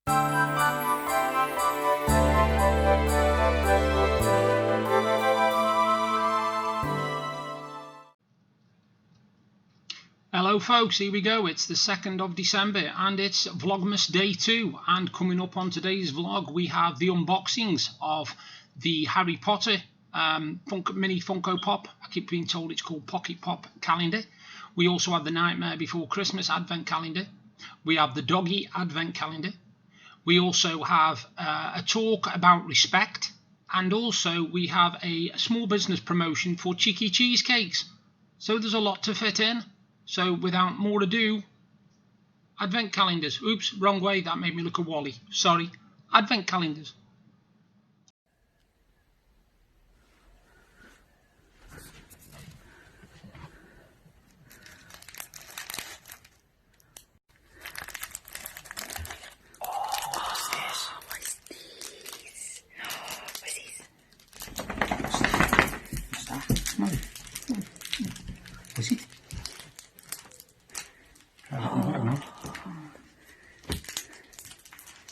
Hello folks, here we go. It's the 2nd of December and it's Vlogmas Day 2, and coming up on today's vlog we have the unboxings of the Harry Potter mini Funko Pop. I keep being told it's called Pocket Pop calendar. We also have the Nightmare Before Christmas Advent calendar. We have the Doggy Advent calendar. We also have a talk about respect, and also we have a small business promotion for cheeky cheesecakes. So there's a lot to fit in. So without more ado, Advent calendars. Oops, wrong way, that made me look a Wally. Sorry. Advent calendars. What's it?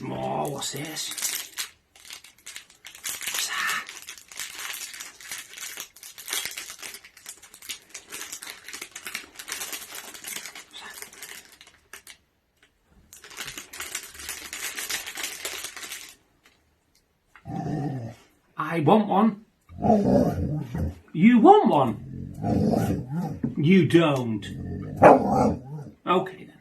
Oh, what's this? What's that? I want one. You want one? You don't. Okay then.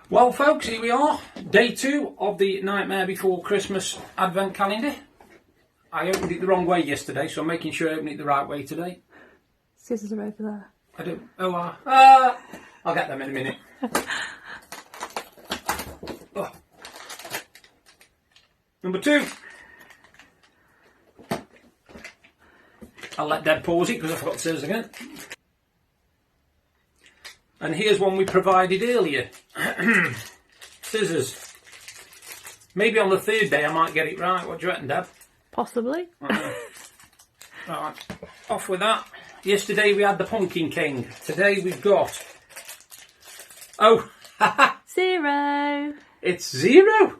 Well folks, here we are, day 2 of the Nightmare Before Christmas Advent calendar. I opened it the wrong way yesterday, so I'm making sure I open it the right way today. Scissors are over there. I don't, I'll get them in a minute. Oh. Number 2. I'll let Deb pause it because I forgot the scissors again. And here's one we provided earlier. Scissors. Maybe on the 3rd day I might get it right. What do you reckon, Deb? Possibly. Right, off with that. Yesterday we had the Pumpkin King. Today we've got... Oh! 0. It's 0!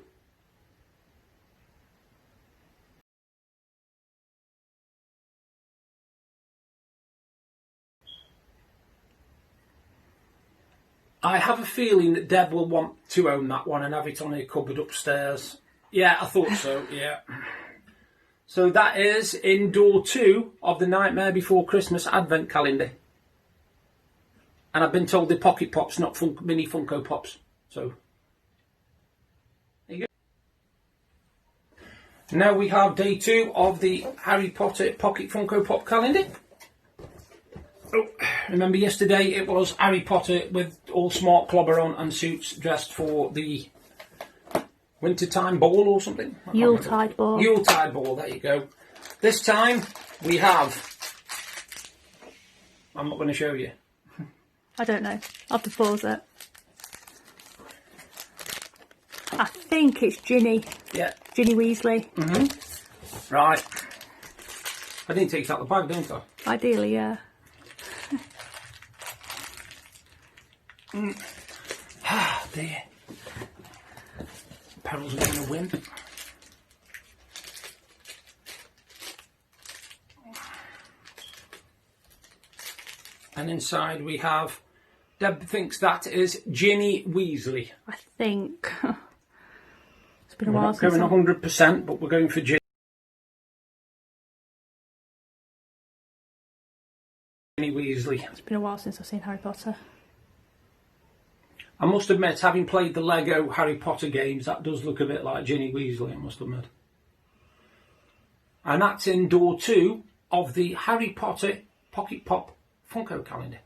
I have a feeling that Deb will want to own that one and have it on her cupboard upstairs. Yeah, I thought so, yeah. So that is in door 2 of the Nightmare Before Christmas Advent calendar. And I've been told they're Pocket Pops, not mini Funko Pops. So, there you go. Now we have day 2 of the Harry Potter Pocket Funko Pop calendar. Oh, remember yesterday it was Harry Potter with all smart clobber on and suits dressed for the wintertime ball or something? Yuletide ball. Yuletide ball, there you go. This time we have... I'm not going to show you. I don't know. I'll have to pause it. I think it's Ginny. Yeah. Ginny Weasley. Mm-hmm. Right. I didn't take it out the bag, didn't I? Ideally, yeah. Ah, dear. Perils of being a wimp. And inside we have... Deb thinks that is Ginny Weasley. I think. It's been a We're while not since going 100%, but we're going for Ginny Weasley. It's been a while since I've seen Harry Potter. I must admit, having played the Lego Harry Potter games, that does look a bit like Ginny Weasley, I must admit. And that's in door 2 of the Harry Potter Pocket Pop Funko calendar.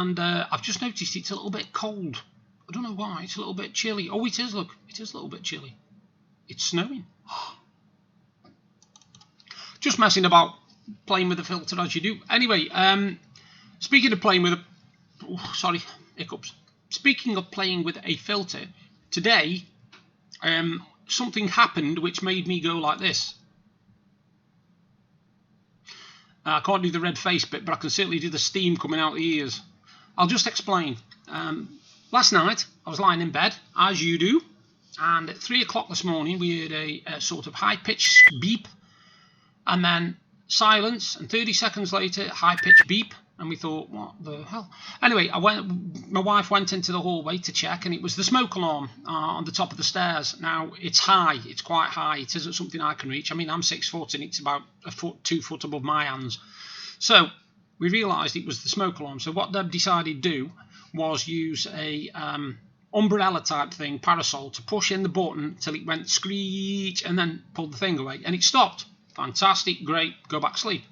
and I've just noticed it's a little bit cold. I don't know why. It's a little bit chilly. Oh, it is. Look, it is a little bit chilly. It's snowing. Just messing about, playing with the filter as you do. Anyway, speaking of playing with hiccups. Speaking of playing with a filter, today something happened which made me go like this. I can't do the red face bit, but I can certainly do the steam coming out the ears. I'll just explain. Last night, I was lying in bed, as you do, and at 3 o'clock this morning, we heard a sort of high-pitched beep, and then silence, and 30 seconds later, high-pitched beep, and we thought, what the hell? Anyway, my wife went into the hallway to check, and it was the smoke alarm on the top of the stairs. Now, it's high, it's quite high, it isn't something I can reach. I mean, I'm 6 foot, and it's about 2 foot above my hands. So, we realised it was the smoke alarm. So what Deb decided to do was use a umbrella type thing, parasol, to push in the button till it went screech, and then pulled the thing away, and it stopped. Fantastic, great, go back to sleep.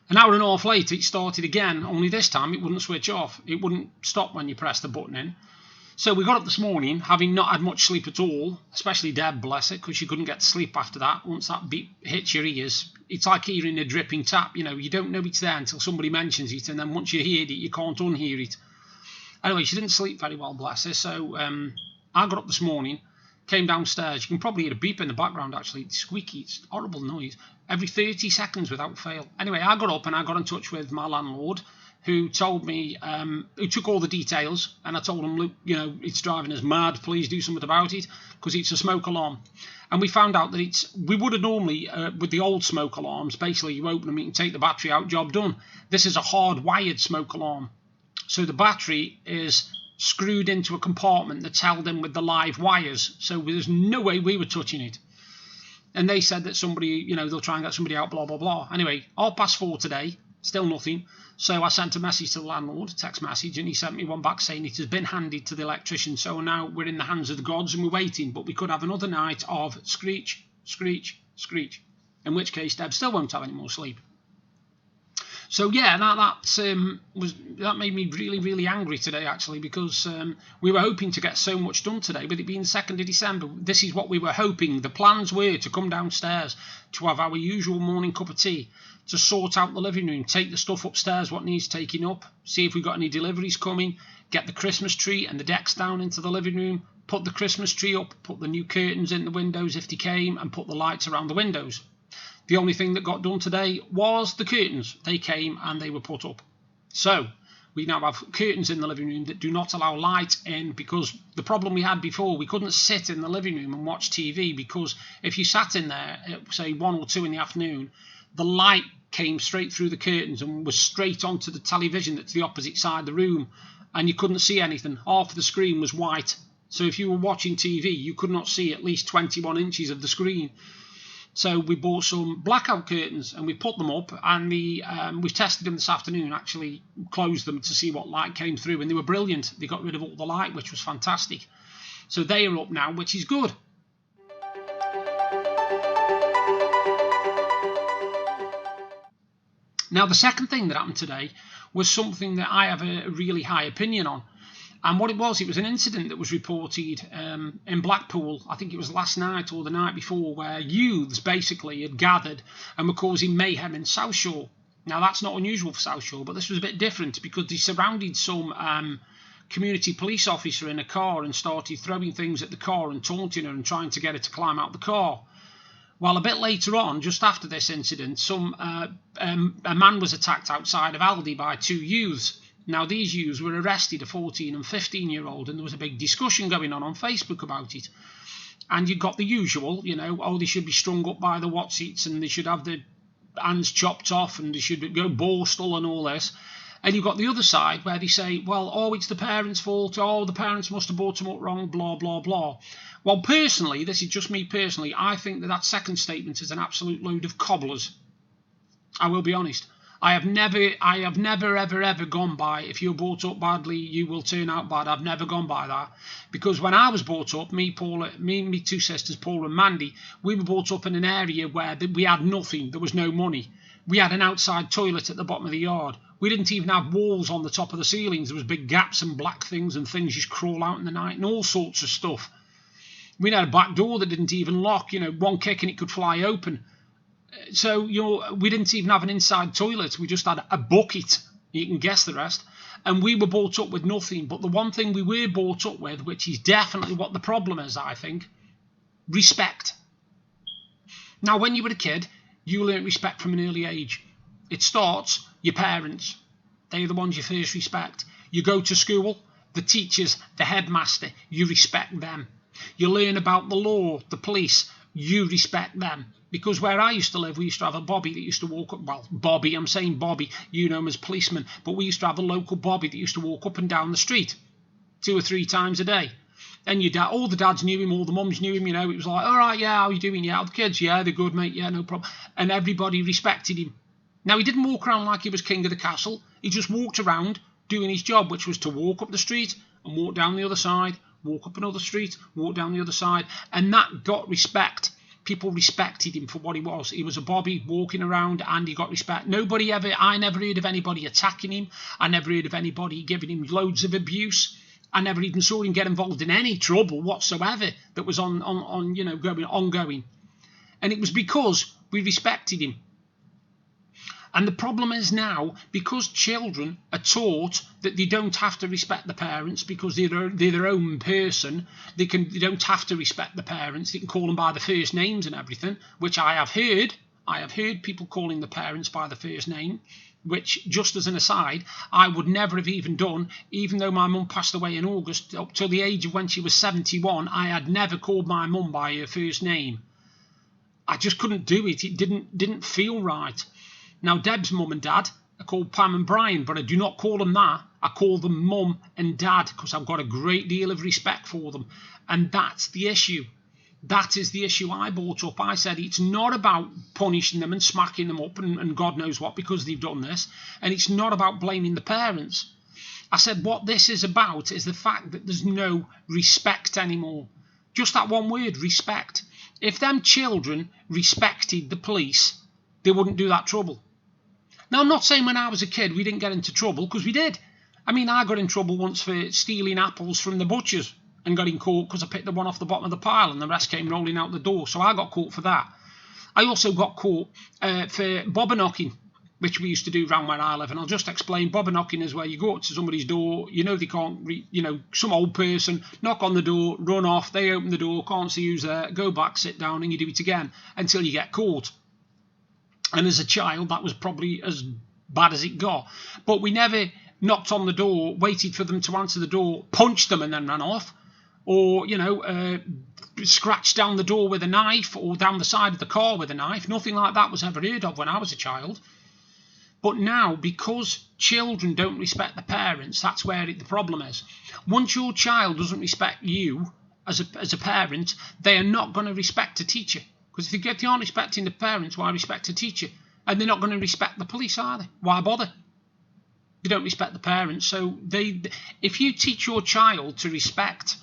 An hour and a half later, it started again, only this time it wouldn't switch off. It wouldn't stop when you press the button in. So we got up this morning, having not had much sleep at all, especially Deb, bless her, because she couldn't get to sleep after that. Once that beep hits your ears, it's like hearing a dripping tap. You know, you don't know it's there until somebody mentions it, and then once you hear it, you can't unhear it. Anyway, she didn't sleep very well, bless her, so I got up this morning, came downstairs. You can probably hear a beep in the background, actually. It's squeaky, it's horrible noise. Every 30 seconds without fail. Anyway, I got up and I got in touch with my landlord, who told me, who took all the details, and I told him, look, you know, it's driving us mad, please do something about it, because it's a smoke alarm. And we found out that we would have normally, with the old smoke alarms, basically you open them, you can take the battery out, job done. This is a hard-wired smoke alarm. So the battery is screwed into a compartment that's held in with the live wires, so there's no way we were touching it. And they said that somebody, you know, they'll try and get somebody out, blah, blah, blah. Anyway, 4:30 today, still nothing. So I sent a message to the landlord, a text message, and he sent me one back saying it has been handed to the electrician. So now we're in the hands of the gods and we're waiting. But we could have another night of screech, screech, screech. In which case, Deb still won't have any more sleep. So yeah, that made me really, really angry today, actually, because we were hoping to get so much done today. With it being the 2nd of December, this is what we were hoping. The plans were to come downstairs, to have our usual morning cup of tea, to sort out the living room, take the stuff upstairs, what needs taking up, see if we've got any deliveries coming, get the Christmas tree and the decks down into the living room, put the Christmas tree up, put the new curtains in the windows if they came, and put the lights around the windows. The only thing that got done today was the curtains. They came and they were put up. So we now have curtains in the living room that do not allow light in, because the problem we had before, we couldn't sit in the living room and watch TV, because if you sat in there at, say, 1 or 2 in the afternoon, the light came straight through the curtains and was straight onto the television that's the opposite side of the room, and you couldn't see anything. Half of the screen was white. So if you were watching TV, you could not see at least 21 inches of the screen. So we bought some blackout curtains and we put them up, and we tested them this afternoon, actually closed them to see what light came through, and they were brilliant. They got rid of all the light, which was fantastic. So they are up now, which is good. Now, the second thing that happened today was something that I have a really high opinion on. And what it was an incident that was reported in Blackpool, I think it was last night or the night before, where youths basically had gathered and were causing mayhem in South Shore. Now, that's not unusual for South Shore, but this was a bit different because they surrounded some community police officer in a car and started throwing things at the car and taunting her and trying to get her to climb out the car. Well, a bit later on, just after this incident, a man was attacked outside of Aldi by 2 youths. Now, these youths were arrested, a 14 and 15-year-old, and there was a big discussion going on Facebook about it. And you got the usual, you know, oh, they should be strung up by the whatsits, and they should have the hands chopped off, and they should go borstal and all this. And you've got the other side where they say, well, oh, it's the parents' fault, oh, the parents must have brought them up wrong, blah, blah, blah. Well, personally, this is just me personally, I think that second statement is an absolute load of cobblers. I will be honest. I have never, ever gone by, if you're brought up badly, you will turn out bad. I've never gone by that. Because when I was brought up, me and my 2 sisters, Paula and Mandy, we were brought up in an area where we had nothing. There was no money. We had an outside toilet at the bottom of the yard. We didn't even have walls on the top of the ceilings. There was big gaps and black things and things just crawl out in the night and all sorts of stuff. We had a back door that didn't even lock. One kick and it could fly open. So, we didn't even have an inside toilet. We just had a bucket. You can guess the rest. And we were brought up with nothing. But the one thing we were brought up with, which is definitely what the problem is, I think, respect. Now, when you were a kid, you learn respect from an early age. It starts your parents. They're the ones you first respect. You go to school, the teachers, the headmaster, you respect them. You learn about the law, the police, you respect them. Because where I used to live, we used to have a bobby that used to walk up, well, Bobby, I'm saying Bobby, you know him as policeman, but we used to have a local bobby that used to walk up and down the street 2 or 3 times a day. And your dad, all the dads knew him, all the mums knew him, It was like, all right, yeah, how you doing? Yeah, the kids, yeah, they're good, mate, yeah, no problem. And everybody respected him. Now, he didn't walk around like he was king of the castle. He just walked around doing his job, which was to walk up the street and walk down the other side, walk up another street, walk down the other side. And that got respect. People respected him for what he was. He was a bobby walking around and he got respect. I never heard of anybody attacking him. I never heard of anybody giving him loads of abuse. I never even saw him get involved in any trouble whatsoever that was ongoing. And it was because we respected him. And the problem is now, because children are taught that they don't have to respect the parents because they're their own person, they don't have to respect the parents. They can call them by the first names and everything, which I have heard. I have heard people calling the parents by the first name, which, just as an aside, I would never have even done, even though my mum passed away in August, up till the age of when she was 71, I had never called my mum by her first name. I just couldn't do it. It didn't feel right. Now, Deb's mum and dad are called Pam and Brian, but I do not call them that. I call them mum and dad because I've got a great deal of respect for them. And that's the issue. That is the issue I brought up. I said it's not about punishing them and smacking them up and God knows what because they've done this. And it's not about blaming the parents. I said what this is about is the fact that there's no respect anymore. Just that one word, respect. If them children respected the police, they wouldn't do that trouble. Now, I'm not saying when I was a kid we didn't get into trouble, because we did. I mean, I got in trouble once for stealing apples from the butchers and got in court because I picked the one off the bottom of the pile and the rest came rolling out the door. So I got caught for that. I also got caught for bobber knocking, which we used to do around where I live. And I'll just explain. Bobber knocking is where you go up to somebody's door, they can't, some old person, knock on the door, run off, they open the door, can't see who's there, go back, sit down, and you do it again until you get caught. And as a child, that was probably as bad as it got. But we never knocked on the door, waited for them to answer the door, punched them and then ran off. Or, scratched down the door with a knife or down the side of the car with a knife. Nothing like that was ever heard of when I was a child. But now, because children don't respect the parents, that's where the problem is. Once your child doesn't respect you as a parent, they are not going to respect a teacher. Because if they aren't respecting the parents, why respect a teacher? And they're not going to respect the police, are they? Why bother? They don't respect the parents. So if you teach your child to respect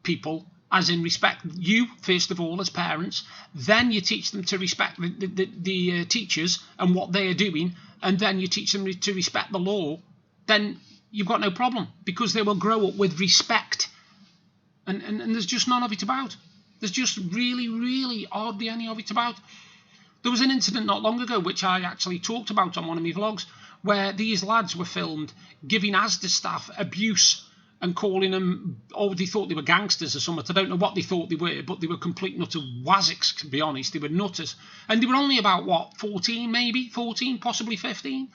people, as in respect you, first of all, as parents, then you teach them to respect the teachers and what they are doing, and then you teach them to respect the law, then you've got no problem, because they will grow up with respect. And there's just none of it about. There's just really, really hardly any of it about. There was an incident not long ago, which I actually talked about on one of my vlogs, where these lads were filmed giving Asda staff abuse and calling them, they thought they were gangsters or something. I don't know what they thought they were, but they were complete nutter wazzicks, to be honest. They were nutters. And they were only about, 14 maybe? 14, possibly 15?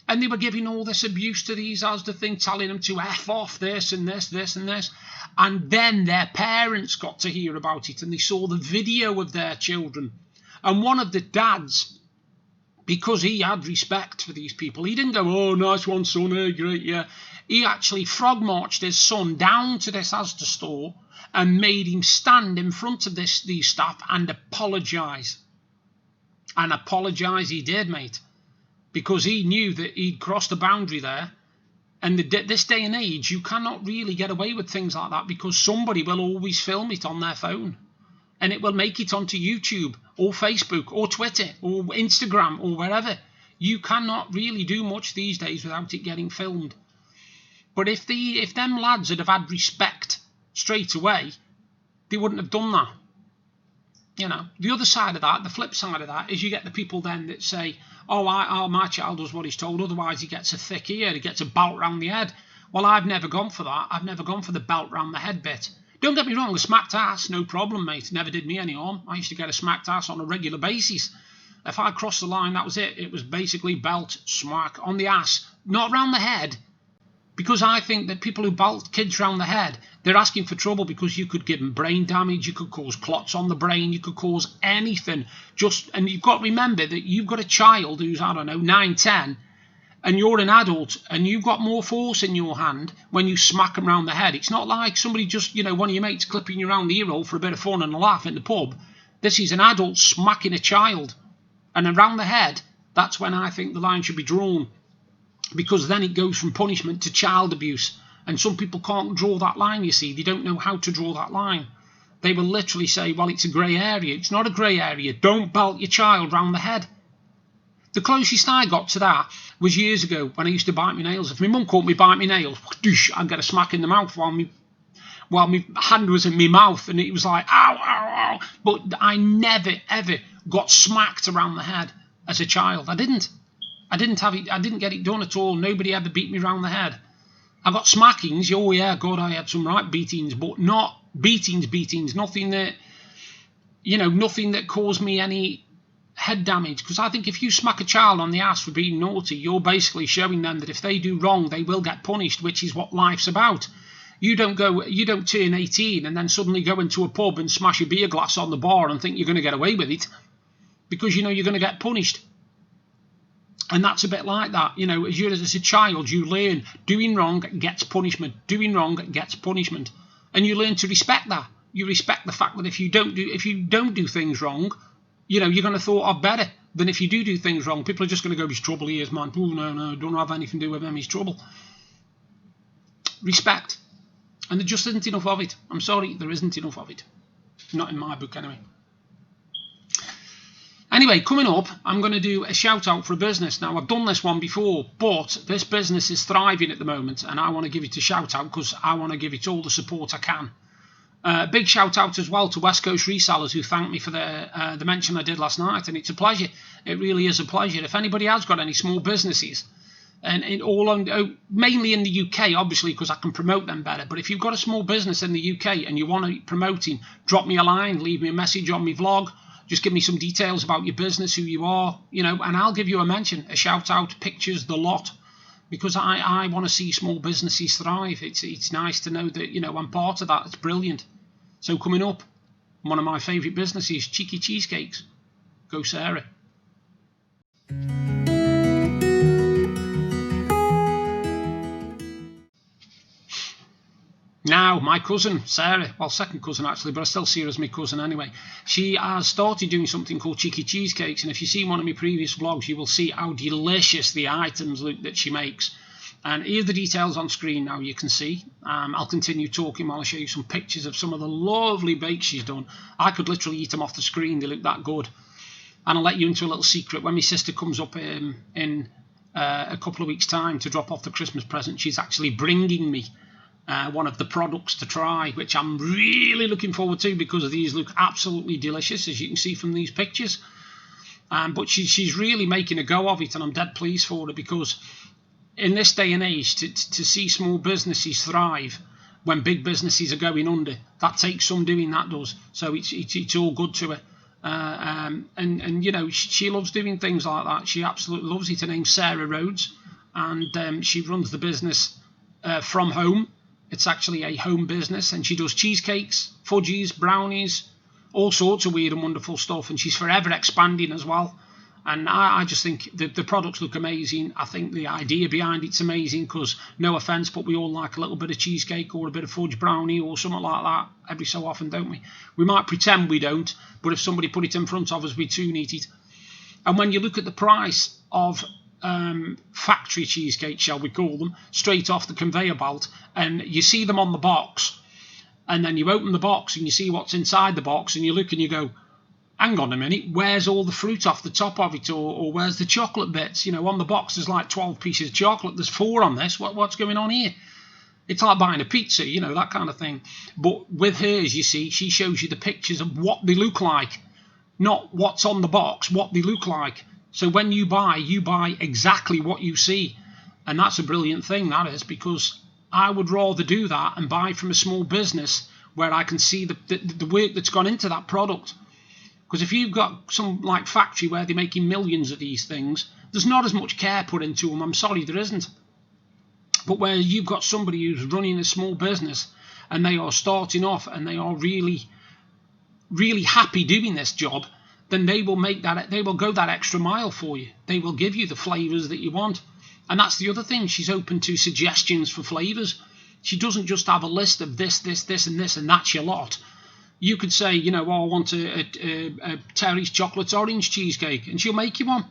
And they were giving all this abuse to these Asda things, telling them to F off this and this, this and this. And then their parents got to hear about it and they saw the video of their children. And one of the dads, because he had respect for these people, he didn't go, oh, nice one, son, great, yeah. He actually frog marched his son down to this Asda store and made him stand in front of these staff and apologise. And apologise he did, mate. Because he knew that he'd crossed the boundary there. And this day and age, you cannot really get away with things like that because somebody will always film it on their phone. and it will make it onto YouTube or Facebook or Twitter or Instagram or wherever. You cannot really do much these days without it getting filmed. But if them lads had have had respect straight away, they wouldn't have done that. You know, the other side of that, the flip side of that, is you get the people then that say, oh, my child does what he's told, otherwise he gets a thick ear, he gets a belt round the head. Well, I've never gone for that. I've never gone for the belt round the head bit. Don't get me wrong, a smacked ass, no problem, mate. Never did me any harm. I used to get a smacked ass on a regular basis. If I crossed the line, that was it. It was basically belt, smack on the ass, not round the head. Because I think that people who belt kids round the head, they're asking for trouble, because you could give them brain damage, you could cause clots on the brain, you could cause anything. And you've got to remember that you've got a child who's, I don't know, 9, 10, and you're an adult, and you've got more force in your hand when you smack them round the head. It's not like somebody just, one of your mates clipping you round the ear hole for a bit of fun and a laugh in the pub. This is an adult smacking a child. And around the head, that's when I think the line should be drawn. Because then it goes from punishment to child abuse. And some people can't draw that line, you see. They don't know how to draw that line. They will literally say, well, it's a grey area. It's not a grey area. Don't belt your child round the head. The closest I got to that was years ago when I used to bite my nails. If my mum caught me bite my nails, I'd get a smack in the mouth while my hand was in my mouth. And it was like, ow, ow, ow. But I never, ever got smacked around the head as a child. I didn't get it done at all. Nobody ever beat me round the head. I got smackings. Oh yeah, God, I had some right beatings, but not beatings. Nothing that, nothing that caused me any head damage. Because I think if you smack a child on the ass for being naughty, you're basically showing them that if they do wrong, they will get punished, which is what life's about. You don't turn 18 and then suddenly go into a pub and smash a beer glass on the bar and think you're going to get away with it, because you're going to get punished. And that's a bit like that, as a child, you learn doing wrong gets punishment, doing wrong gets punishment, and you learn to respect that. You respect the fact that if you don't do things wrong, you're going to thought of better than if you do things wrong. People are just going to go, he's trouble, he is, man. Oh no, don't have anything to do with him, he's trouble. Respect, and there just isn't enough of it. I'm sorry, there isn't enough of it. Not in my book, anyway. Anyway, coming up, I'm going to do a shout out for a business. Now, I've done this one before, but this business is thriving at the moment, and I want to give it a shout out because I want to give it all the support I can. Big shout out as well to West Coast resellers who thanked me for the mention I did last night, and it's a pleasure. It really is a pleasure. If anybody has got any small businesses, and mainly in the UK, obviously, because I can promote them better. But if you've got a small business in the UK and you want to be promoting, drop me a line, leave me a message on my vlog. Just give me some details about your business, who you are, and I'll give you a mention, a shout out, pictures, the lot, because I want to see small businesses thrive. It's nice to know that, I'm part of that. It's brilliant. So coming up, one of my favourite businesses, Cheeky Cheesecakes. Go Sarah. Now, my cousin, Sarah, well, second cousin actually, but I still see her as my cousin anyway. She has started doing something called Cheeky Cheesecakes, and if you've seen one of my previous vlogs, you will see how delicious the items look that she makes. And here are the details on screen now, you can see. I'll continue talking while I show you some pictures of some of the lovely bakes she's done. I could literally eat them off the screen, they look that good. And I'll let you into a little secret. When my sister comes up in a couple of weeks' time to drop off the Christmas present, she's actually bringing me one of the products to try, which I'm really looking forward to because these look absolutely delicious, as you can see from these pictures. But she's really making a go of it, and I'm dead pleased for her, because in this day and age, to see small businesses thrive when big businesses are going under, that takes some doing, that does. So it's all good to her. And she loves doing things like that. She absolutely loves it. Her name's Sarah Rhodes, and she runs the business from home. It's actually a home business, and she does cheesecakes, fudgies, brownies, all sorts of weird and wonderful stuff, and she's forever expanding as well. And I just think the products look amazing. I think the idea behind it's amazing, because, no offence, but we all like a little bit of cheesecake or a bit of fudge brownie or something like that every so often, don't we? We might pretend we don't, but if somebody put it in front of us, we'd soon eat it. And when you look at the price of factory cheesecake, shall we call them, straight off the conveyor belt, and you see them on the box, and then you open the box and you see what's inside the box, and you look and you go, hang on a minute, where's all the fruit off the top of it, or where's the chocolate bits? You know, on the box there's like 12 pieces of chocolate, there's 4 on this, what's going on here? It's like buying a pizza, you know, that kind of thing. But with hers, you see, she shows you the pictures of what they look like, not what's on the box, what they look like. So when you buy exactly what you see. And that's a brilliant thing, that is, because I would rather do that and buy from a small business where I can see the work that's gone into that product. Because if you've got some like factory where they're making millions of these things, there's not as much care put into them. I'm sorry, there isn't. But where you've got somebody who's running a small business and they are starting off and they are really, really happy doing this job, then they will go that extra mile for you. They will give you the flavours that you want. And that's the other thing. She's open to suggestions for flavours. She doesn't just have a list of this, and this, and that's your lot. You could say, you know, I want a Terry's chocolate orange cheesecake, and she'll make you one.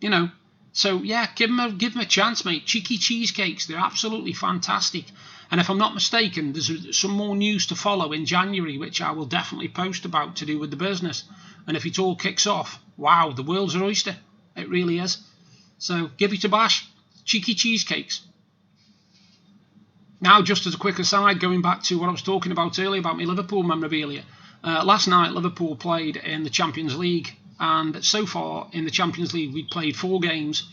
You know. So yeah, give them a chance, mate. Cheeky Cheesecakes, they're absolutely fantastic. And if I'm not mistaken, there's some more news to follow in January, which I will definitely post about to do with the business. And if it all kicks off, wow, the world's an oyster. It really is. So give it a bash. Cheeky Cheesecakes. Now, just as a quick aside, going back to what I was talking about earlier about my Liverpool memorabilia. Last night, Liverpool played in the Champions League. And so far in the Champions League, we'd played 4 games.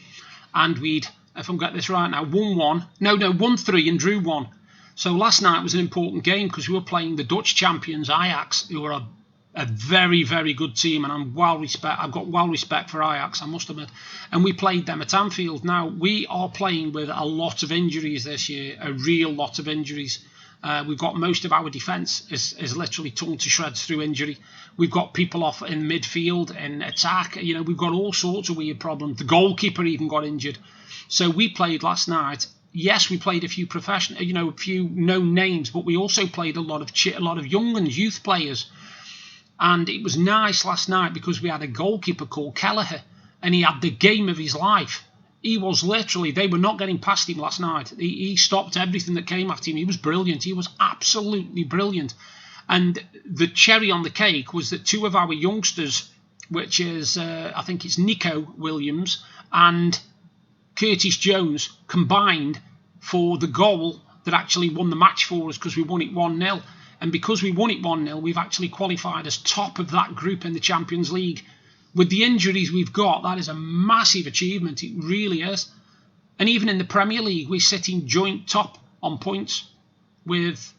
And we'd, if I'm getting this right now, won 3 and drew 1. So last night was an important game because we were playing the Dutch champions, Ajax, who are a very, very good team. And I've got well respect for Ajax, I must admit. And we played them at Anfield. Now, we are playing with a lot of injuries this year, a real lot of injuries. We've got most of our defence is literally torn to shreds through injury. We've got people off in midfield and attack. You know, we've got all sorts of weird problems. The goalkeeper even got injured. So we played last night. Yes, we played a few professional, you know, a few known names, but we also played a lot of young and youth players. And it was nice last night because we had a goalkeeper called Kelleher, and he had the game of his life. He was literally, they were not getting past him last night. He stopped everything that came at him. He was brilliant. He was absolutely brilliant. And the cherry on the cake was that 2 of our youngsters, which is, I think it's Nico Williams and Curtis Jones, combined for the goal that actually won the match for us because we won it 1-0. And because we won it 1-0, we've actually qualified as top of that group in the Champions League. With the injuries we've got, that is a massive achievement. It really is. And even in the Premier League, we're sitting joint top on points with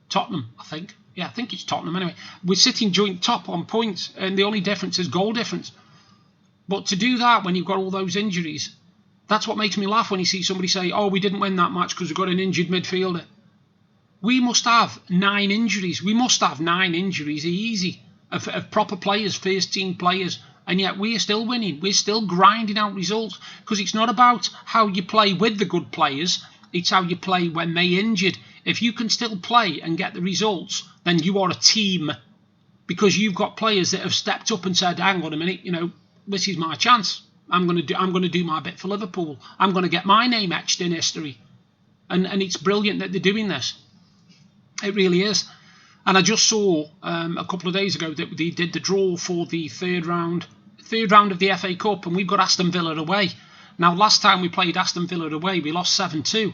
Tottenham, I think. Yeah, I think it's Tottenham anyway. We're sitting joint top on points, and the only difference is goal difference. But to do that when you've got all those injuries, that's what makes me laugh when you see somebody say, oh, we didn't win that match because we've got an injured midfielder. We must have 9 injuries. We must have 9 injuries easy of proper players, first team players. And yet we are still winning. We're still grinding out results because it's not about how you play with the good players. It's how you play when they're injured. If you can still play and get the results, then you are a team because you've got players that have stepped up and said, hang on a minute, you know, this is my chance. I'm going to do my bit for Liverpool. I'm going to get my name etched in history. And it's brilliant that they're doing this. It really is. And I just saw a couple of days ago that they did the draw for the third round of the FA Cup, and we've got Aston Villa away. Now, last time we played Aston Villa away, we lost 7-2.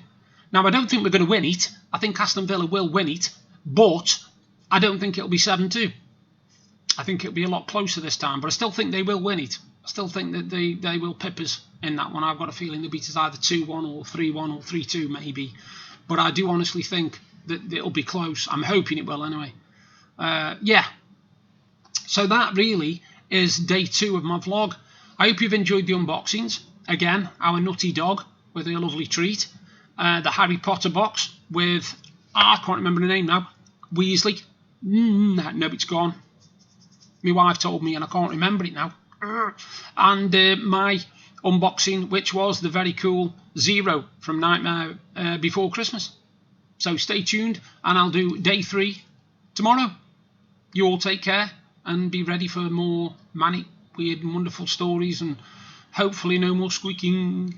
Now, I don't think we're going to win it. I think Aston Villa will win it, but I don't think it'll be 7-2. I think it'll be a lot closer this time, but I still think they will win it. I still think that they will pip us in that one. I've got a feeling they'll beat us either 2-1 or 3-1 or 3-2 maybe. But I do honestly think that it'll be close. I'm hoping it will anyway. Yeah. So that really is day 2 of my vlog. I hope you've enjoyed the unboxings. Again, our nutty dog with a lovely treat. The Harry Potter box with, I can't remember the name now, Weasley. No, it's gone. My wife told me and I can't remember it now. And my unboxing, which was the very cool Zero from Nightmare Before Christmas. So stay tuned and I'll do day 3 tomorrow. You all take care and be ready for more manic, weird and wonderful stories and hopefully no more squeaking.